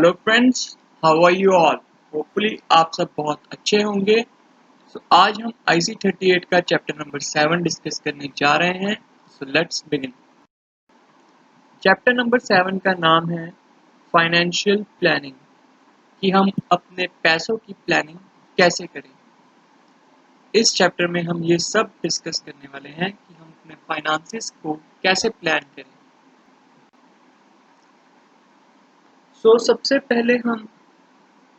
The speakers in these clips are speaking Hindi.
Hello friends, how are you all. Hopefully आप सब बहुत अच्छे होंगे। आज हम IC38 का चैप्टर नंबर 7 डिस्कस करने जा रहे हैं। Let's begin. चैप्टर नंबर 7 का नाम है फाइनेंशियल प्लानिंग, कि हम अपने पैसों की प्लानिंग कैसे करें। इस चैप्टर में हम ये सब डिस्कस करने वाले हैं कि हम अपने फाइनेंसेस को कैसे प्लान करें। सबसे पहले हम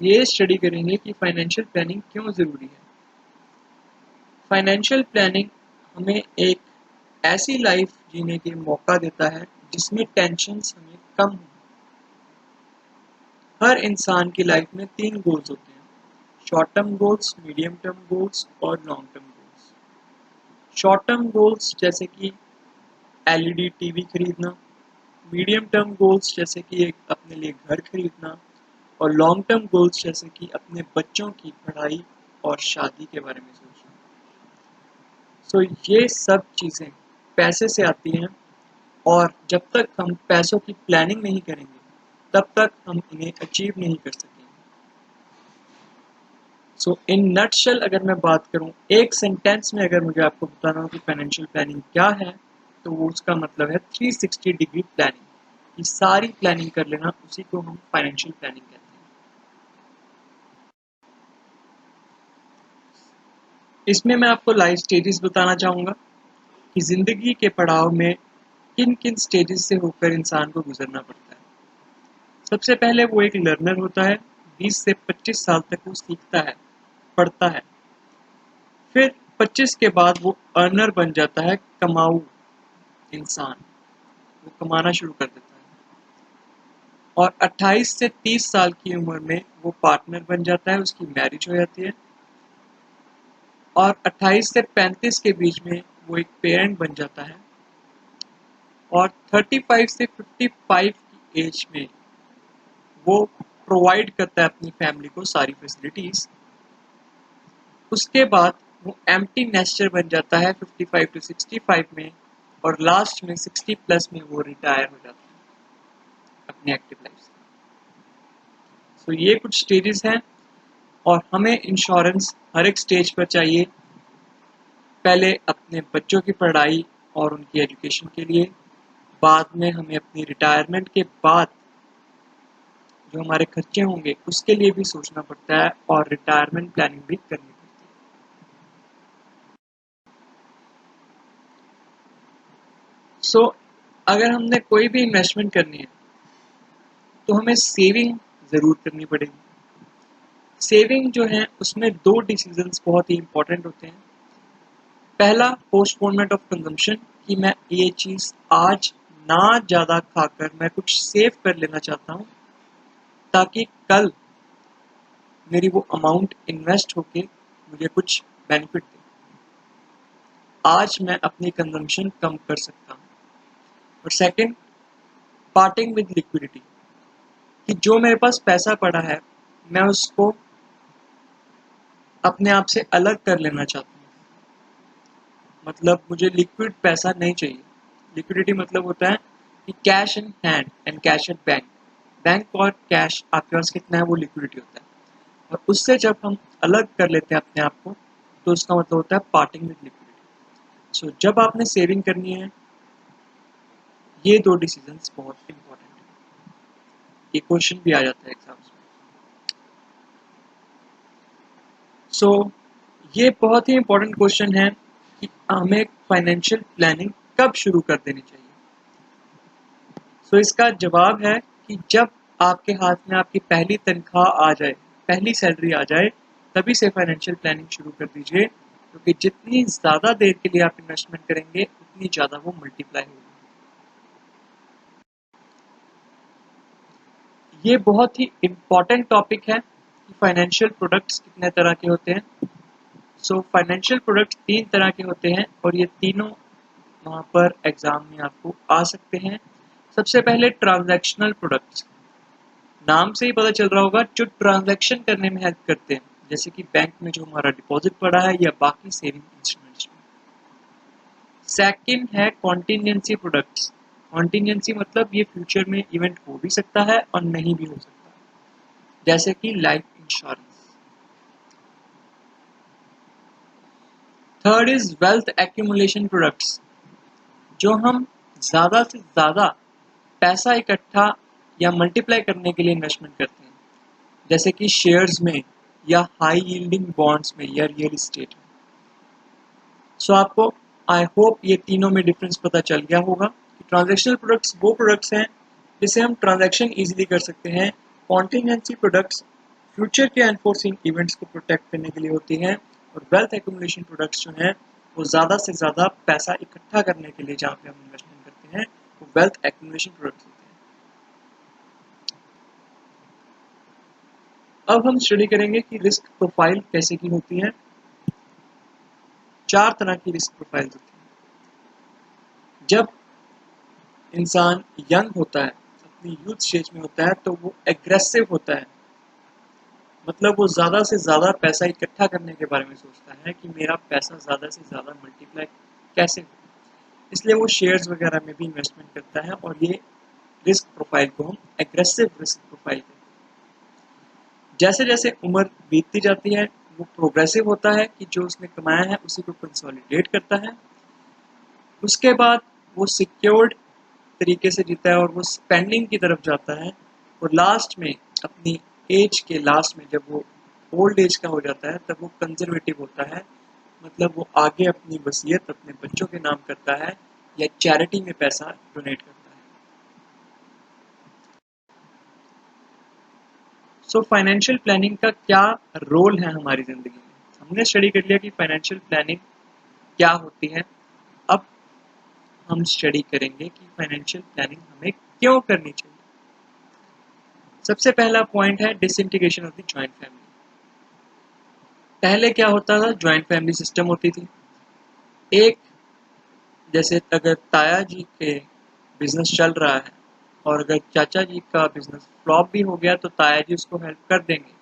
ये स्टडी करेंगे कि फाइनेंशियल प्लानिंग क्यों ज़रूरी है। फाइनेंशियल प्लानिंग हमें एक ऐसी लाइफ जीने के मौका देता है जिसमें टेंशन्स हमें कम हो। हर इंसान की लाइफ में 3 गोल्स होते हैं: short term goals, medium term goals और long term goals. Short term goals जैसे कि LED टीवी खरीदना, मीडियम टर्म गोल्स जैसे कि एक अपने लिए घर खरीदना, और लॉन्ग टर्म गोल्स जैसे कि अपने बच्चों की पढ़ाई और शादी के बारे में सोचना। ये सब चीज़ें पैसे से आती हैं, और जब तक हम पैसों की प्लानिंग नहीं करेंगे तब तक हम इन्हें अचीव नहीं कर सकेंगे। इन नटशेल अगर मैं बात करूं, एक सेंटेंस में अगर मुझे आपको बताना हो कि फाइनेंशियल प्लानिंग क्या है, तो वो उसका मतलब है 360 डिग्री प्लानिंग। ये सारी प्लानिंग कर लेना, उसी को हम फाइनेंशियल प्लानिंग कहते हैं। इसमें मैं आपको लाइफ स्टेजेस बताना चाहूँगा कि ज़िंदगी के पड़ाव में किन किन स्टेजेस से होकर इंसान को गुजरना पड़ता है। सबसे पहले वो एक लर्नर होता है, 20 से 25 साल तक वो सीखता है, पढ़ता है। फिर 25 के बाद वो अर्नर बन जाता है, कमाऊ इंसान, वो कमाना शुरू कर देता है। और 28 से 30 साल की उम्र में वो पार्टनर बन जाता है, उसकी मैरिज हो जाती है। और 28 से 35 के बीच में वो एक पेरेंट बन जाता है। और 35 से 55 की एज में वो प्रोवाइड करता है अपनी फैमिली को सारी फैसिलिटीज़। उसके बाद वो एम्प्टी नेस्टर बन जाता है 55 टू 65 में, और लास्ट में 60 प्लस में वो रिटायर हो जाता है अपनी एक्टिव लाइफ से। ये कुछ स्टेजेस हैं, और हमें इंश्योरेंस हर एक स्टेज पर चाहिए। पहले अपने बच्चों की पढ़ाई और उनकी एजुकेशन के लिए, बाद में हमें अपनी रिटायरमेंट के बाद जो हमारे खर्चे होंगे उसके लिए भी सोचना पड़ता है, और रिटायरमेंट प्लानिंग भी करनी पड़ती है। अगर हमने कोई भी इन्वेस्टमेंट करनी है तो हमें सेविंग ज़रूर करनी पड़ेगी। सेविंग जो है उसमें 2 डिसीजंस बहुत ही इंपॉर्टेंट होते हैं। पहला, पोस्टपोनमेंट ऑफ कंजम्पशन, कि मैं ये चीज़ आज ना ज़्यादा खाकर मैं कुछ सेव कर लेना चाहता हूँ, ताकि कल मेरी वो अमाउंट इन्वेस्ट होके मुझे कुछ बेनिफिट दे। आज मैं अपनी कंजम्पशन कम कर सकता हूँ। और सेकंड, पार्टिंग विद लिक्विडिटी, कि जो मेरे पास पैसा पड़ा है मैं उसको अपने आप से अलग कर लेना चाहता हूँ। मतलब मुझे लिक्विड पैसा नहीं चाहिए। लिक्विडिटी मतलब होता है कि cash in hand and cash at bank. Bank और कैश आपके पास कितना है वो लिक्विडिटी होता है। और उससे जब हम अलग कर लेते हैं अपने आप को, तो उसका मतलब होता है पार्टिंग विद लिक्विडिटी। जब आपने सेविंग करनी है, ये 2 डिसीजंस बहुत इंपॉर्टेंट है। ये क्वेश्चन भी आ जाता है एग्जाम्स में। ये बहुत ही इंपॉर्टेंट क्वेश्चन है कि हमें फाइनेंशियल प्लानिंग कब शुरू कर देनी चाहिए। इसका जवाब है कि जब आपके हाथ में आपकी पहली तनख्वाह आ जाए, पहली सैलरी आ जाए, तभी से फाइनेंशियल प्लानिंग शुरू कर दीजिए, क्योंकि जितनी ज़्यादा देर के लिए आप इन्वेस्टमेंट करेंगे उतनी ज़्यादा वो मल्टीप्लाई होगी। ये बहुत ही इम्पॉर्टेंट टॉपिक है कि फाइनेंशियल प्रोडक्ट्स कितने तरह के होते हैं। फाइनेंशियल प्रोडक्ट्स 3 तरह के होते हैं, और ये तीनों वहाँ पर एग्जाम में आपको आ सकते हैं। सबसे पहले ट्रांजैक्शनल प्रोडक्ट्स, नाम से ही पता चल रहा होगा, जो ट्रांजैक्शन करने में हेल्प करते हैं, जैसे कि बैंक में जो हमारा डिपॉजिट पड़ा है या बाकी सेविंग इंस्ट्रूमेंट्स में। सेकंड है कॉन्टीजेंसी प्रोडक्ट्स। कॉन्टीजेंसी मतलब ये फ्यूचर में इवेंट हो भी सकता है और नहीं भी हो सकता। जैसे कि life insurance. Third is wealth accumulation products, जो हम ज़्यादा से ज़्यादा पैसा इकट्ठा या मल्टीप्लाई करने के लिए इन्वेस्टमेंट करते हैं, जैसे कि शेयर्स में या हाई यील्डिंग बॉन्ड्स में या रियल इस्टेट में। सो आपको आई होप ये तीनों में डिफरेंस पता चल गया होगा कि ट्रांजैक्शनल प्रोडक्ट्स वो प्रोडक्ट्स हैं जिसे हम ट्रांजैक्शन इजीली कर सकते हैं। कॉन्टीजेंसी प्रोडक्ट्स फ्यूचर के अनफोर्सिंग इवेंट्स को प्रोटेक्ट करने के लिए होती हैं, और वेल्थ एक्यूमुलेशन प्रोडक्ट्स जो हैं वो ज़्यादा से ज़्यादा पैसा इकट्ठा करने के लिए जहाँ पे हम इन्वेस्टमेंट करते हैं वो वेल्थ एक्यूमुलेशन प्रोडक्ट्स होते हैं। अब हम स्टडी करेंगे कि रिस्क प्रोफाइल कैसे की होती है। 4 तरह की रिस्क प्रोफाइल होती है। जब इंसान यंग होता है, अपनी यूथ स्टेज में होता है, तो वो एग्रेसिव होता है, मतलब वो ज़्यादा से ज़्यादा पैसा इकट्ठा करने के बारे में सोचता है कि मेरा पैसा ज़्यादा से ज़्यादा मल्टीप्लाई कैसे हो। इसलिए वो शेयर्स वगैरह में भी इन्वेस्टमेंट करता है, और ये रिस्क प्रोफाइल को हम एग्रेसिव रिस्क प्रोफाइल कहते हैं। जैसे जैसे उम्र बीतती जाती है वो प्रोग्रेसिव होता है कि जो उसने कमाया है उसी को कंसोलिडेट करता है। उसके बाद वो सिक्योर्ड तरीके से जीता है और वो स्पेंडिंग की तरफ जाता है, और लास्ट में अपनी एज के लास्ट में जब वो ओल्ड एज का हो जाता है तब वो कंजर्वेटिव होता है, मतलब वो आगे अपनी वसीयत अपने बच्चों के नाम करता है या चैरिटी में पैसा डोनेट करता है। सो फाइनेंशियल प्लानिंग का क्या रोल है हमारी ज़िंदगी में? हमने स्टडी कर लिया कि फाइनेंशियल प्लानिंग क्या होती है। अब हम स्टडी करेंगे कि फाइनेंशियल प्लानिंग हमें क्यों करनी चाहिए। सबसे पहला पॉइंट है disintegration of the joint family. पहले क्या होता था, जॉइंट फैमिली सिस्टम होती थी। एक जैसे अगर ताया जी के बिजनेस चल रहा है और अगर चाचा जी का बिजनेस फ्लॉप भी हो गया तो ताया जी उसको हेल्प कर देंगे,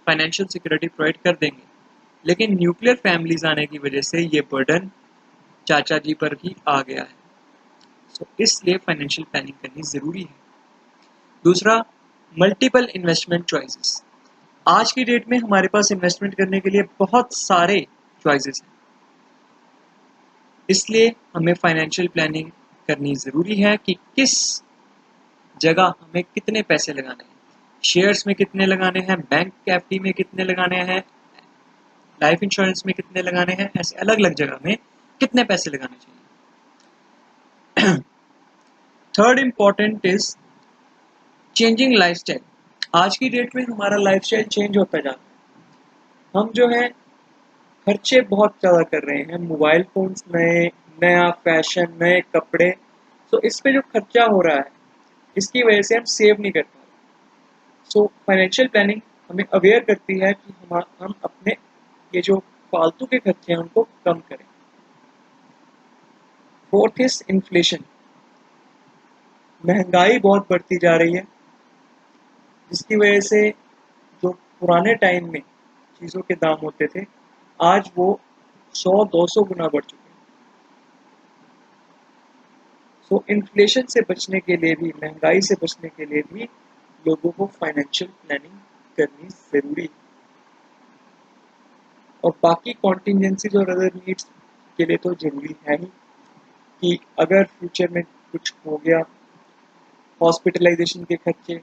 फाइनेंशियल सिक्योरिटी प्रोवाइड कर देंगे। लेकिन न्यूक्लियर फैमिलीज आने की वजह से ये बर्डन चाचा जी पर ही आ गया है। सो इसलिए फाइनेंशियल प्लानिंग करनी ज़रूरी है। दूसरा, मल्टीपल इन्वेस्टमेंट चॉइसेस। आज की डेट में हमारे पास इन्वेस्टमेंट करने के लिए बहुत सारे चॉइसेस हैं, इसलिए हमें फाइनेंशियल प्लानिंग करनी ज़रूरी है कि किस जगह हमें कितने पैसे लगाने हैं, शेयर्स में कितने लगाने हैं, बैंक एफडी में कितने लगाने हैं, लाइफ इंश्योरेंस में कितने लगाने हैं, ऐसे अलग अलग जगह में कितने पैसे लगाने चाहिए। Third important is changing lifestyle. आज की डेट में हमारा लाइफस्टाइल चेंज होता जा रहा है। हम जो है खर्चे बहुत ज़्यादा कर रहे हैं, मोबाइल फोन्स नए, नया फैशन, नए कपड़े। तो इस पे जो खर्चा हो रहा है इसकी वजह से हम सेव नहीं कर पा रहे। सो फाइनेंशियल प्लानिंग हमें अवेयर करती है कि हम अपने ये जो फालतू के खर्चे हैं उनको कम करें। Fourth is inflation. महंगाई बहुत बढ़ती जा रही है, जिसकी वजह से जो पुराने टाइम में चीज़ों के दाम होते थे आज वो 100-200 गुना बढ़ चुके हैं। सो इन्फ्लेशन से बचने के लिए भी, महंगाई से बचने के लिए भी लोगों को फाइनेंशियल प्लानिंग करनी ज़रूरी है। और बाकी कॉन्टीजेंसीज और अदर नीड्स के लिए तो ज़रूरी है ही कि अगर फ्यूचर में कुछ हो गया, हॉस्पिटलाइजेशन के खर्चे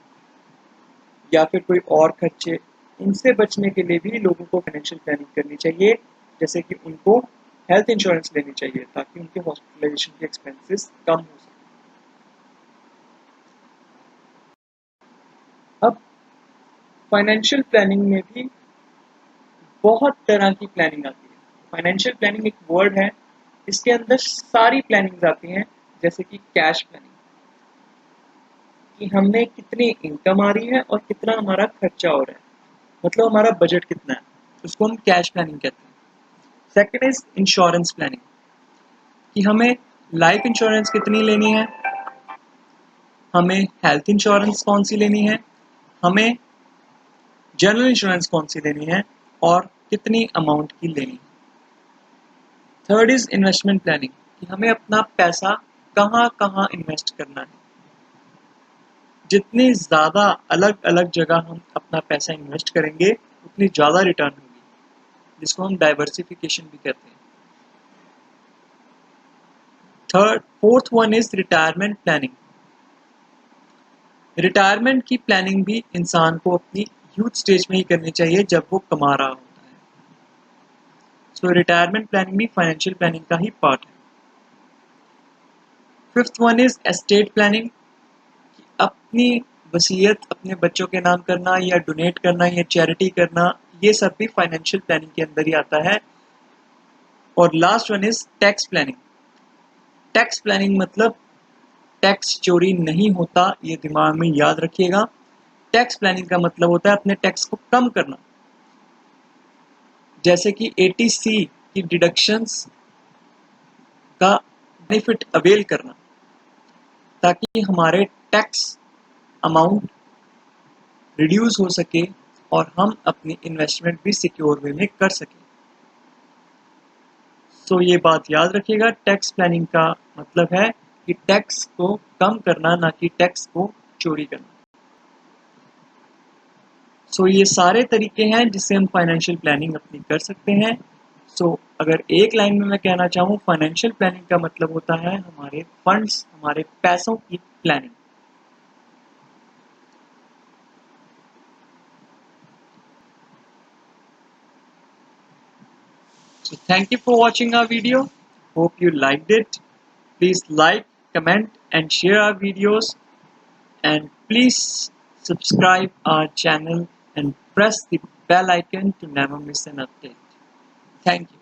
या फिर कोई और खर्चे, इनसे बचने के लिए भी लोगों को फाइनेंशियल प्लानिंग करनी चाहिए। जैसे कि उनको हेल्थ इंश्योरेंस लेनी चाहिए ताकि उनके हॉस्पिटलाइजेशन के एक्सपेंसेस कम हो सके। अब फाइनेंशियल प्लानिंग में भी बहुत तरह की प्लानिंग आती है। फाइनेंशियल प्लानिंग एक वर्ड है, इसके अंदर सारी प्लानिंग आती हैं, जैसे कि कैश प्लानिंग, कि हमने कितनी इनकम आ रही है और कितना हमारा खर्चा हो रहा है, मतलब हमारा बजट कितना है, उसको हम कैश प्लानिंग कहते हैं। सेकेंड इज इंश्योरेंस प्लानिंग, कि हमें लाइफ इंश्योरेंस कितनी लेनी है, हमें हेल्थ इंश्योरेंस कौन सी लेनी है, हमें जनरल इंश्योरेंस कौन सी लेनी है और कितनी अमाउंट की लेनी है। थर्ड इज इन्वेस्टमेंट प्लानिंग, कि हमें अपना पैसा कहाँ कहाँ इन्वेस्ट करना है। जितनी ज़्यादा अलग अलग जगह हम अपना पैसा इन्वेस्ट करेंगे उतनी ज़्यादा रिटर्न होगी, जिसको हम डाइवर्सिफिकेशन भी कहते हैं। Fourth one is retirement planning. Retirement की प्लानिंग भी इंसान को अपनी यूथ स्टेज में ही करनी चाहिए जब वो कमा रहा होता है। सो रिटायरमेंट प्लानिंग भी फाइनेंशियल प्लानिंग का ही पार्ट है। Fifth one is estate planning. अपनी वसीयत अपने बच्चों के नाम करना या डोनेट करना या चैरिटी करना, ये सब भी फाइनेंशियल प्लानिंग के अंदर ही आता है। और last one is tax planning. Tax planning मतलब टैक्स चोरी नहीं होता, ये दिमाग में याद रखिएगा। टैक्स प्लानिंग का मतलब होता है अपने टैक्स को कम करना, जैसे कि 80C की डिडक्शंस का बेनिफिट अवेल करना, ताकि हमारे टैक्स अमाउंट रिड्यूस हो सके और हम अपनी इन्वेस्टमेंट भी सिक्योर वे में कर सकें। सो ये बात याद रखिएगा, टैक्स प्लानिंग का मतलब है कि टैक्स को कम करना, ना कि टैक्स को चोरी करना। सो ये सारे तरीके हैं जिससे हम फाइनेंशियल प्लानिंग अपनी कर सकते हैं। सो अगर एक लाइन में मैं कहना चाहूँ, फाइनेंशियल प्लानिंग का मतलब होता है हमारे फंड्स, हमारे पैसों की planning. So thank you for watching our video. Hope you liked it. Please like, comment and share our videos, and please subscribe our channel and press the bell icon to never miss an update. Thank you.